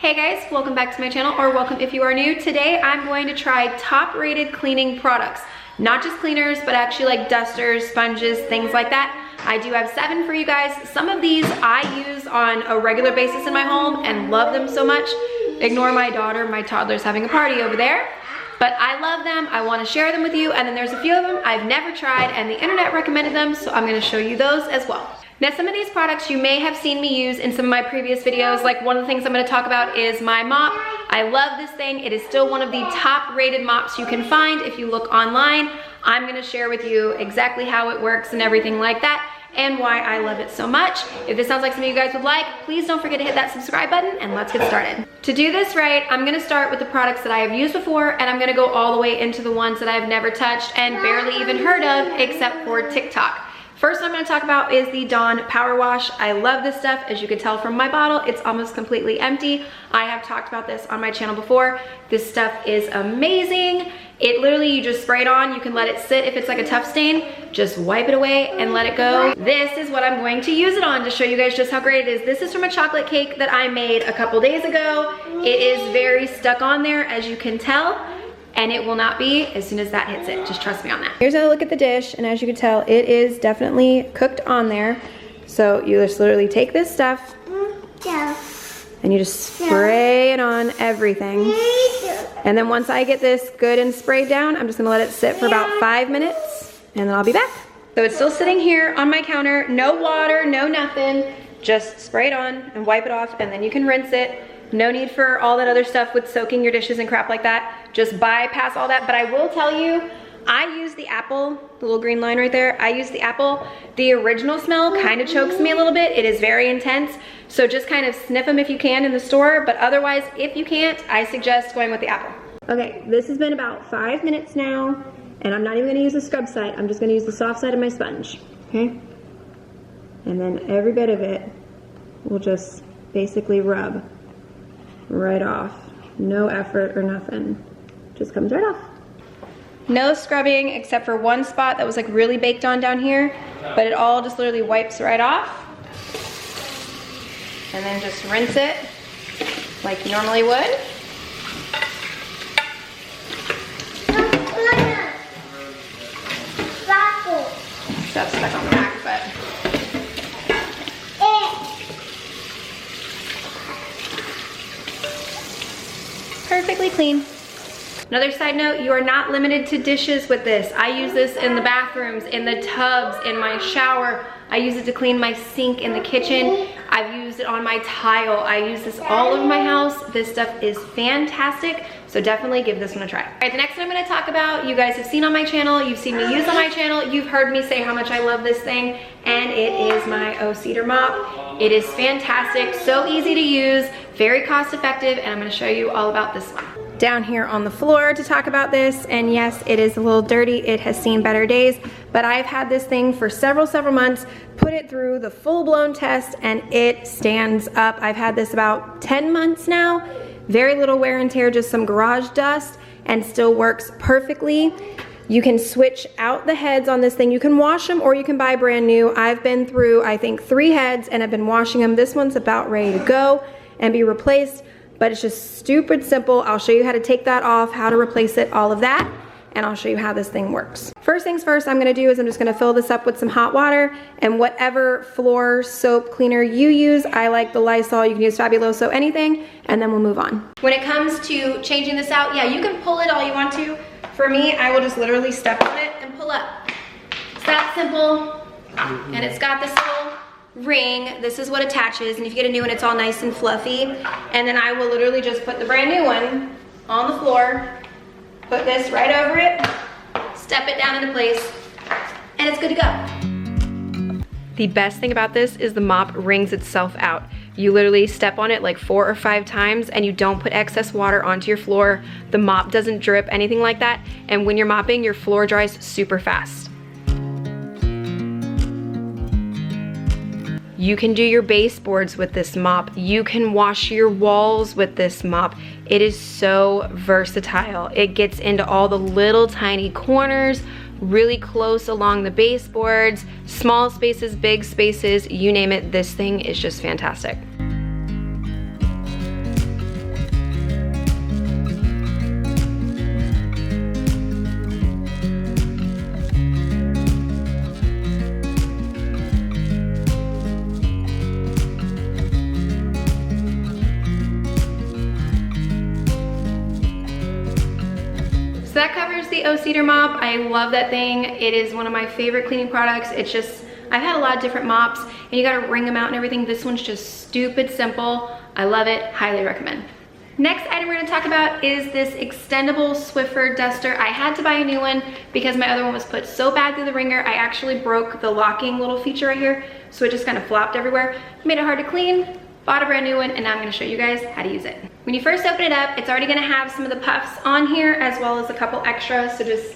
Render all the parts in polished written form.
Hey guys, welcome back to my channel, or welcome if you are new. Today I'm going to try top rated cleaning products. Not just cleaners, but actually like dusters, sponges, things like that. I do have 7 for you guys. Some of these I use on a regular basis in my home and love them so much. Ignore my daughter, my toddler's having a party over there. But I love them, I wanna share them with you, and then there's a few of them I've never tried and the internet recommended them, so I'm gonna show you those as well. Now some of these products you may have seen me use in some of my previous videos. Like one of the things I'm gonna talk about is my mop. I love this thing. It is still one of the top rated mops you can find if you look online. I'm gonna share with you exactly how it works and everything like that, and why I love it so much. If this sounds like something you guys would like, please don't forget to hit that subscribe button and let's get started. To do this right, I'm gonna start with the products that I have used before, and I'm gonna go all the way into the ones that I've never touched and barely even heard of except for TikTok. First one I'm gonna talk about is the Dawn Power Wash. I love this stuff. As you can tell from my bottle, it's almost completely empty. I have talked about this on my channel before. This stuff is amazing. It literally, you just spray it on. You can let it sit if it's like a tough stain. Just wipe it away and let it go. This is what I'm going to use it on to show you guys just how great it is. This is from a chocolate cake that I made a couple days ago. It is very stuck on there, as you can tell. And it will not be as soon as that hits it. Just trust me on that. Here's a look at the dish, and as you can tell, it is definitely cooked on there. So you just literally take this stuff and you just spray it on everything. And then once I get this good and sprayed down, I'm just gonna let it sit for about 5 minutes, and then I'll be back. So it's still sitting here on my counter, no water, no nothing. Just spray it on and wipe it off, and then you can rinse it. No need for all that other stuff with soaking your dishes and crap like that. Just bypass all that. But I will tell you, I use the apple, the little green line right there. I use the apple. The original smell kind of chokes me a little bit. It is very intense. So just kind of sniff them if you can in the store. But otherwise, if you can't, I suggest going with the apple. Okay, this has been about 5 minutes now. And I'm not even gonna use the scrub side. I'm just gonna use the soft side of my sponge, okay? And then every bit of it will just basically rub right off. No effort or nothing. Just comes right off. No scrubbing except for one spot that was like really baked on down here, but it all just literally wipes right off. And then just rinse it like you normally would. Stuff's stuck on the back, but perfectly clean. Another side note, you are not limited to dishes with this. I use this in the bathrooms, in the tubs, in my shower. I use it to clean my sink in the kitchen. I've used it on my tile. I use this all over my house. This stuff is fantastic, so definitely give this one a try. All right, the next one I'm gonna talk about, you guys have seen on my channel, you've seen me use on my channel, you've heard me say how much I love this thing, and it is my O-Cedar mop. It is fantastic, so easy to use, very cost effective, and I'm gonna show you all about this one. Down here on the floor to talk about this, and yes, it is a little dirty. It has seen better days, but I've had this thing for several months, put it through the full-blown test, and it stands up. I've had this about 10 months now. Very little wear and tear, just some garage dust, and still works perfectly. You can switch out the heads on this thing. You can wash them or you can buy brand new. I've been through, I think, 3 heads and I've been washing them. This one's about ready to go and be replaced, but it's just stupid simple. I'll show you how to take that off, how to replace it, all of that, and I'll show you how this thing works. First things first, I'm gonna do is I'm just gonna fill this up with some hot water, and whatever floor soap cleaner you use, I like the Lysol, you can use Fabuloso, anything, and then we'll move on. When it comes to changing this out, yeah, you can pull it all you want to. For me, I will just literally step on it and pull up. It's that simple, and it's got this little ring. This is what attaches, and if you get a new one, it's all nice and fluffy. And then I will literally just put the brand new one on the floor, put this right over it, step it down into place, and it's good to go. The best thing about this is the mop wrings itself out. You literally step on it like 4 or 5 times and you don't put excess water onto your floor. The mop doesn't drip, anything like that. And when you're mopping, your floor dries super fast. You can do your baseboards with this mop. You can wash your walls with this mop. It is so versatile. It gets into all the little tiny corners, really close along the baseboards, small spaces, big spaces, you name it, this thing is just fantastic. the O-Cedar mop. I love that thing. It is one of my favorite cleaning products. It's just, I've had a lot of different mops and you gotta wring them out and everything. This one's just stupid simple. I love it, highly recommend. Next item we're gonna talk about is this extendable Swiffer duster. I had to buy a new one because my other one was put so bad through the wringer. I actually broke the locking little feature right here, so it just kind of flopped everywhere. Made it hard to clean, bought a brand new one, and now I'm gonna show you guys how to use it. When you first open it up, it's already gonna have some of the puffs on here as well as a couple extras, so just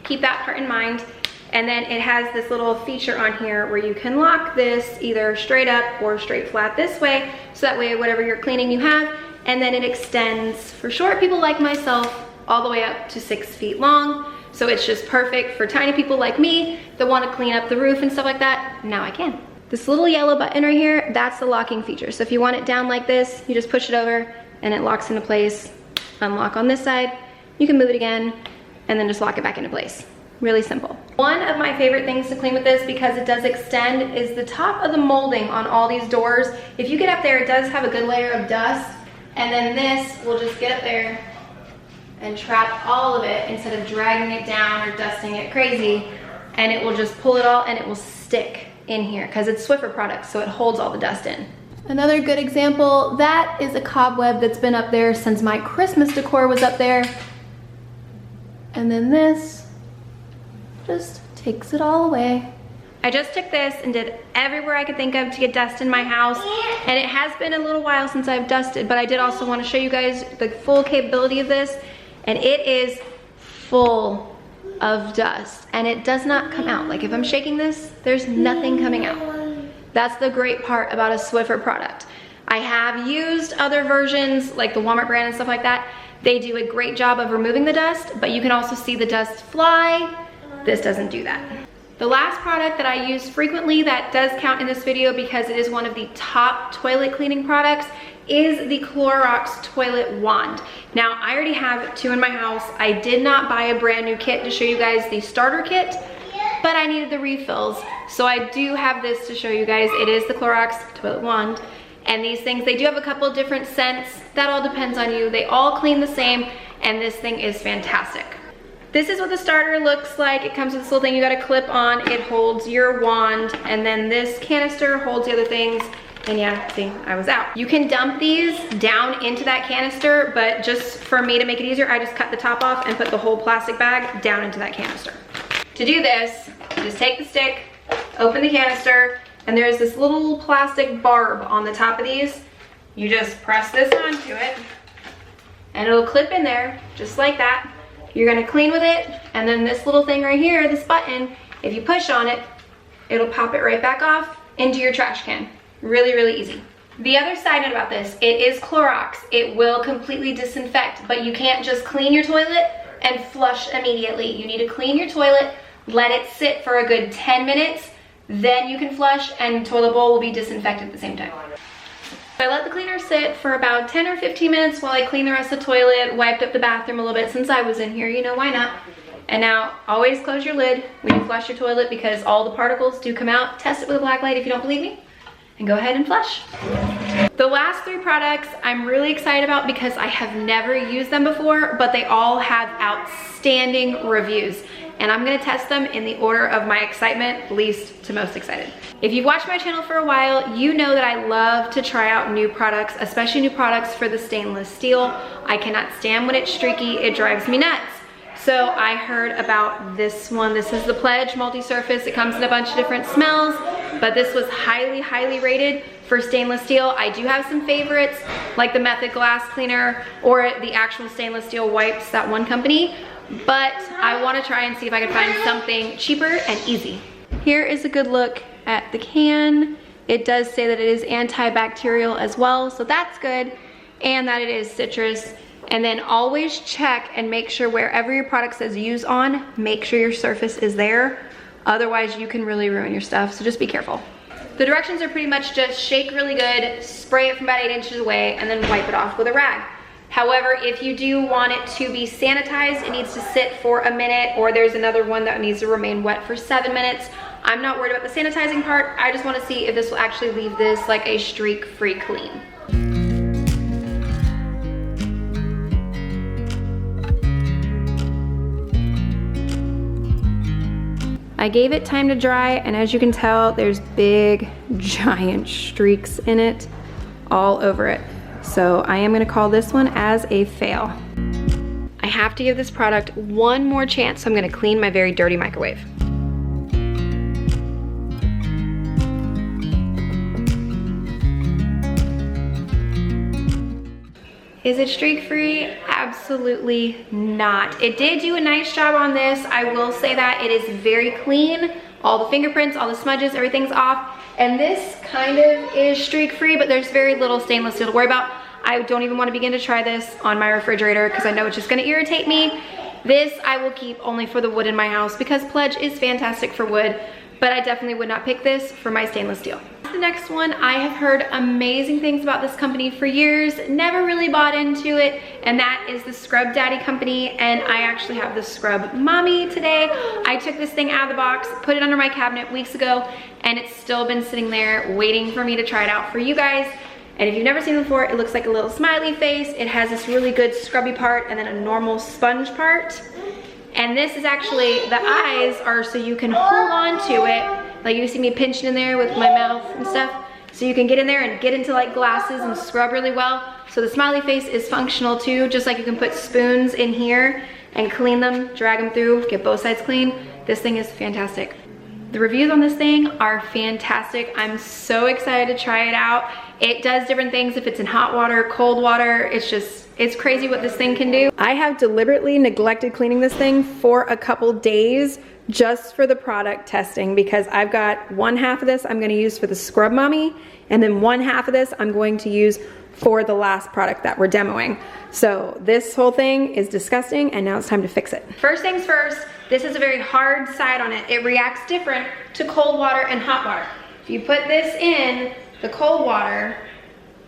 keep that part in mind. And then it has this little feature on here where you can lock this either straight up or straight flat this way, so that way whatever you're cleaning you have, and then it extends for short people like myself all the way up to 6 feet long. So it's just perfect for tiny people like me that want to clean up the roof and stuff like that. Now I can. This little yellow button right here, that's the locking feature. So if you want it down like this, you just push it over and it locks into place. Unlock on this side, you can move it again and then just lock it back into place. Really simple. One of my favorite things to clean with this, because it does extend, is the top of the molding on all these doors. If you get up there, it does have a good layer of dust, and then this will just get up there and trap all of it instead of dragging it down or dusting it crazy, and it will just pull it all and it will stick in here because it's Swiffer products, so it holds all the dust in. Another good example, that is a cobweb that's been up there since my Christmas decor was up there. And then this just takes it all away. I just took this and did everywhere I could think of to get dust in my house, and it has been a little while since I've dusted, but I did also want to show you guys the full capability of this, and it is full of dust and it does not come out. Like if I'm shaking this, there's nothing coming out. That's the great part about a Swiffer product. I have used other versions like the Walmart brand and stuff like that. They do a great job of removing the dust, but you can also see the dust fly. This doesn't do that. The last product that I use frequently that does count in this video because it is one of the top toilet cleaning products is the Clorox toilet wand. Now, I already have 2 in my house. I did not buy a brand new kit to show you guys the starter kit, but I needed the refills. So I do have this to show you guys. It is the Clorox toilet wand. And these things, they do have a couple of different scents. That all depends on you. They all clean the same, and this thing is fantastic. This is what the starter looks like. It comes with this little thing you gotta clip on. It holds your wand, and then this canister holds the other things. And yeah, see, I was out. You can dump these down into that canister, but just for me to make it easier, I just cut the top off and put the whole plastic bag down into that canister. To do this, you just take the stick, open the canister, and there's this little plastic barb on the top of these. You just press this onto it, and it'll clip in there, just like that. You're gonna clean with it, and then this little thing right here, this button, if you push on it, it'll pop it right back off into your trash can. Really, really easy. The other side note about this, it is Clorox. It will completely disinfect, but you can't just clean your toilet and flush immediately. You need to clean your toilet, let it sit for a good 10 minutes, then you can flush, and the toilet bowl will be disinfected at the same time. I let the cleaner sit for about 10 or 15 minutes while I clean the rest of the toilet, wiped up the bathroom a little bit since I was in here, you know, why not? And now, always close your lid when you flush your toilet because all the particles do come out. Test it with a black light if you don't believe me, and go ahead and flush. The last 3 products I'm really excited about because I have never used them before, but they all have outstanding reviews. And I'm gonna test them in the order of my excitement, least to most excited. If you've watched my channel for a while, you know that I love to try out new products, especially new products for the stainless steel. I cannot stand when it's streaky, it drives me nuts. So I heard about this one. This is the Pledge multi-surface. It comes in a bunch of different smells, but this was highly, highly rated for stainless steel. I do have some favorites, like the Method Glass Cleaner or the actual stainless steel wipes, that one company, but I want to try and see if I can find something cheaper and easy. Here is a good look at the can. It does say that it is antibacterial as well, so that's good, and that it is citrus. And then always check and make sure wherever your product says use on, make sure your surface is there. Otherwise you can really ruin your stuff, so just be careful. The directions are pretty much just shake really good, spray it from about 8 inches away, and then wipe it off with a rag. However, if you do want it to be sanitized, it needs to sit for a minute, or there's another one that needs to remain wet for 7 minutes. I'm not worried about the sanitizing part. I just want to see if this will actually leave this like a streak-free clean. I gave it time to dry, and as you can tell, there's big, giant streaks in it all over it. So I am gonna call this one as a fail. I have to give this product one more chance, so I'm gonna clean my very dirty microwave. Is it streak free? Absolutely not. It did do a nice job on this. I will say that it is very clean. All the fingerprints, all the smudges, everything's off. And this kind of is streak free, but there's very little stainless steel to worry about. I don't even want to begin to try this on my refrigerator because I know it's just gonna irritate me. This I will keep only for the wood in my house because Pledge is fantastic for wood, but I definitely would not pick this for my stainless steel. The next one, I have heard amazing things about this company for years, never really bought into it, and that is the Scrub Daddy company, and I actually have the Scrub Mommy today. I took this thing out of the box, put it under my cabinet weeks ago, and it's still been sitting there waiting for me to try it out for you guys. And if you've never seen it before, it looks like a little smiley face. It has this really good scrubby part and then a normal sponge part. And this is actually, the eyes are so you can hold on to it. Like you see me pinching in there with my mouth and stuff. So you can get in there and get into like glasses and scrub really well. So the smiley face is functional too, just like you can put spoons in here and clean them, drag them through, get both sides clean. This thing is fantastic. The reviews on this thing are fantastic. I'm so excited to try it out. It does different things if it's in hot water, cold water. It's crazy what this thing can do. I have deliberately neglected cleaning this thing for a couple days just for the product testing because I've got one half of this I'm gonna use for the Scrub Mommy, and then one half of this I'm going to use for the last product that we're demoing. So this whole thing is disgusting and now it's time to fix it. First things first, this is a very hard side on it. It reacts different to cold water and hot water. If you put this in the cold water,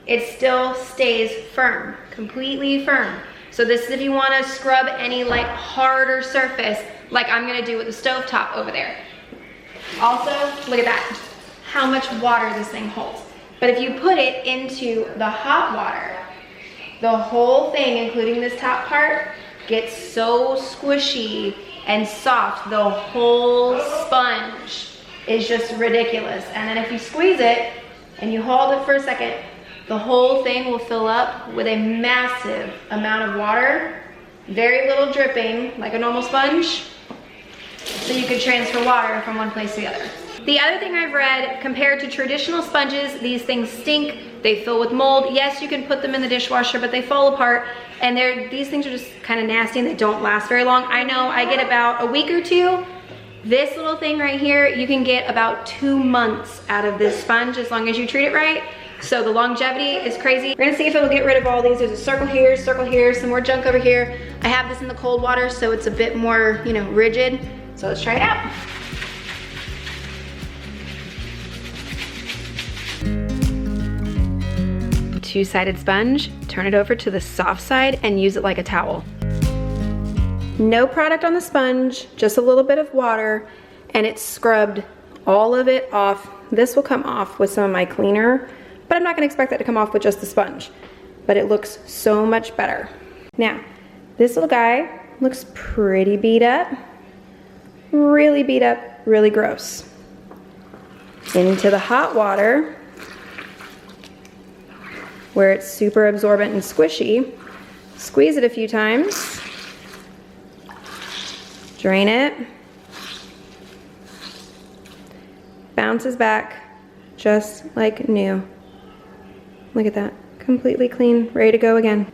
it still stays firm, completely firm. So this is if you wanna scrub any like harder surface, like I'm gonna do with the stovetop over there. Also, look at that, how much water this thing holds. But if you put it into the hot water, the whole thing, including this top part, gets so squishy and soft. The whole sponge is just ridiculous. And then if you squeeze it and you hold it for a second, the whole thing will fill up with a massive amount of water, very little dripping, like a normal sponge, so you can transfer water from one place to the other. The other thing I've read, compared to traditional sponges, these things stink, they fill with mold. Yes, you can put them in the dishwasher, but they fall apart, and these things are just kind of nasty and they don't last very long. I know I get about a week or two. This little thing right here, you can get about 2 months out of this sponge as long as you treat it right. So the longevity is crazy. We're gonna see if it'll get rid of all these. There's a circle here, some more junk over here. I have this in the cold water, so it's a bit more, you know, rigid. So let's try it out. Two-sided sponge, turn it over to the soft side and use it like a towel. No product on the sponge, just a little bit of water, and it's scrubbed all of it off. This will come off with some of my cleaner, but I'm not gonna expect that to come off with just the sponge, but it looks so much better. Now, this little guy looks pretty beat up, really beat up, really gross. Into the hot water, where it's super absorbent and squishy. Squeeze it a few times. Drain it. Bounces back just like new. Look at that, completely clean, ready to go again.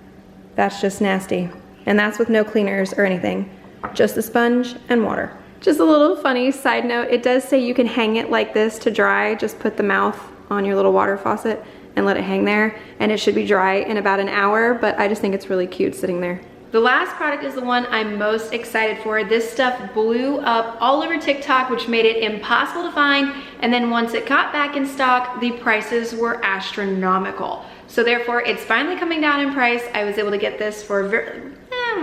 That's just nasty. And that's with no cleaners or anything, just the sponge and water. Just a little funny side note, it does say you can hang it like this to dry. Just put the mouth on your little water faucet and let it hang there, and it should be dry in about an hour, but I just think it's really cute sitting there. The last product is the one I'm most excited for. This stuff blew up all over TikTok, which made it impossible to find, and then once it got back in stock, the prices were astronomical. So therefore, it's finally coming down in price. I was able to get this for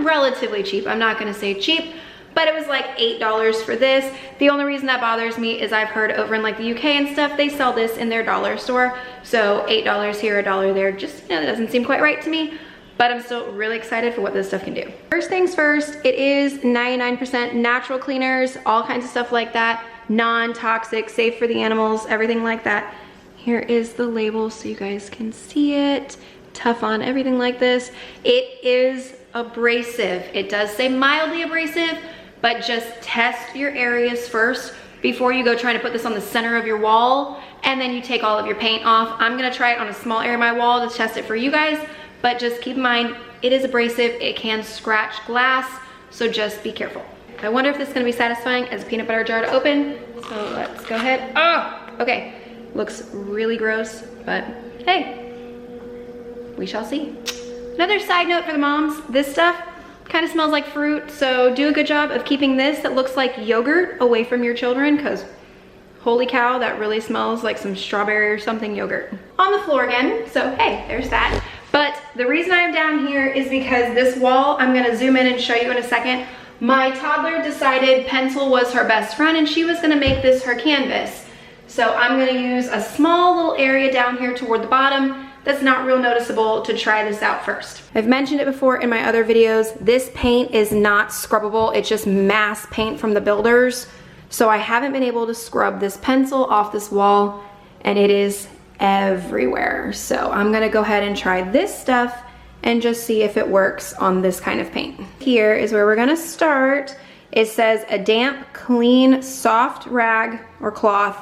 relatively cheap. I'm not gonna say cheap, but it was like $8 for this. The only reason that bothers me is I've heard over in like the UK and stuff, they sell this in their dollar store. So $8 here, $1 there, just, you know, that doesn't seem quite right to me. but I'm still really excited for what this stuff can do. First things first, it is 99% natural cleaners, all kinds of stuff like that, non-toxic, safe for the animals, everything like that. Here is the label so you guys can see it. Tough on everything like this. It is abrasive. It does say mildly abrasive, but just test your areas first before you go trying to put this on the center of your wall and then you take all of your paint off. I'm gonna try it on a small area of my wall to test it for you guys, but just keep in mind, it is abrasive, it can scratch glass, so just be careful. I wonder if this is gonna be satisfying as a peanut butter jar to open, so let's go ahead. Oh, okay. Looks really gross, but hey, we shall see. Another side note for the moms, this stuff kind of smells like fruit, so do a good job of keeping this that looks like yogurt away from your children, because holy cow, that really smells like some strawberry or something yogurt. On the floor again, so hey, there's that. But the reason I'm down here is because this wall, I'm gonna zoom in and show you in a second. My toddler decided pencil was her best friend and she was gonna make this her canvas. So I'm gonna use a small little area down here toward the bottom that's not real noticeable to try this out first. I've mentioned it before in my other videos, this paint is not scrubbable, it's just mass paint from the builders. So I haven't been able to scrub this pencil off this wall and it is everywhere. So I'm gonna go ahead and try this stuff and just see if it works on this kind of paint. Here is where we're gonna start. It says a damp, clean, soft rag or cloth,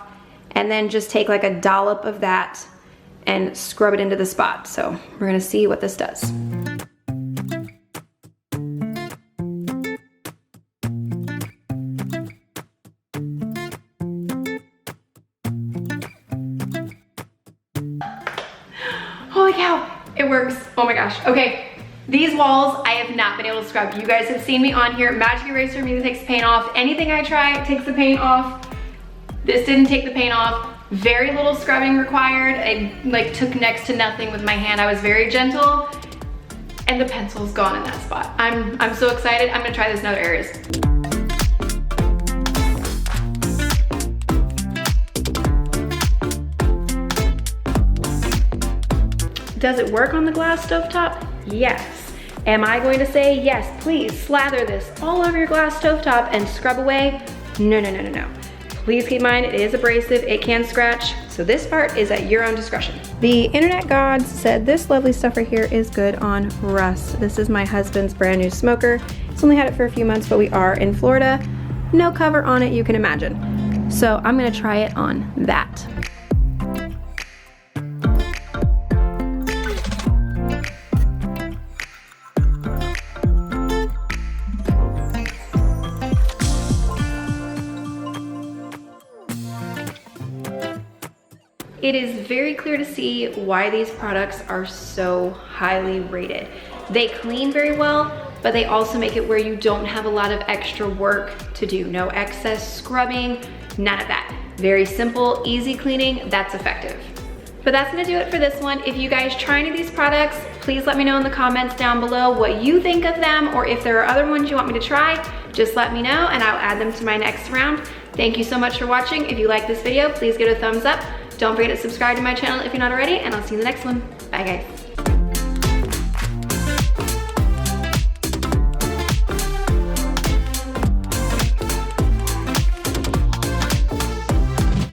and then just take like a dollop of that and scrub it into the spot. So we're gonna see what this does. Holy cow, it works. Oh my gosh. Okay, these walls I have not been able to scrub. You guys have seen me on here, magic eraser me that takes the paint off. Anything I try takes the paint off. This didn't take the paint off. Very little scrubbing required. I like took next to nothing with my hand. I was very gentle and the pencil's gone in that spot. I'm so excited. I'm gonna try this in other areas. Does it work on the glass stovetop? Yes. Am I going to say, yes, please slather this all over your glass stovetop and scrub away? No, no, no, no, no. Please keep in mind, it is abrasive, it can scratch, so this part is at your own discretion. The internet gods said this lovely stuff right here is good on rust. This is my husband's brand new smoker. He's only had it for a few months, but we are in Florida. No cover on it, you can imagine. So I'm gonna try it on that. It is very clear to see why these products are so highly rated. They clean very well, but they also make it where you don't have a lot of extra work to do. No excess scrubbing, none of that. Very simple, easy cleaning, that's effective. But that's gonna do it for this one. If you guys try any of these products, please let me know in the comments down below what you think of them, or if there are other ones you want me to try, just let me know and I'll add them to my next round. Thank you so much for watching. If you like this video, please give it a thumbs up. Don't forget to subscribe to my channel if you're not already, and I'll see you in the next one. Bye guys.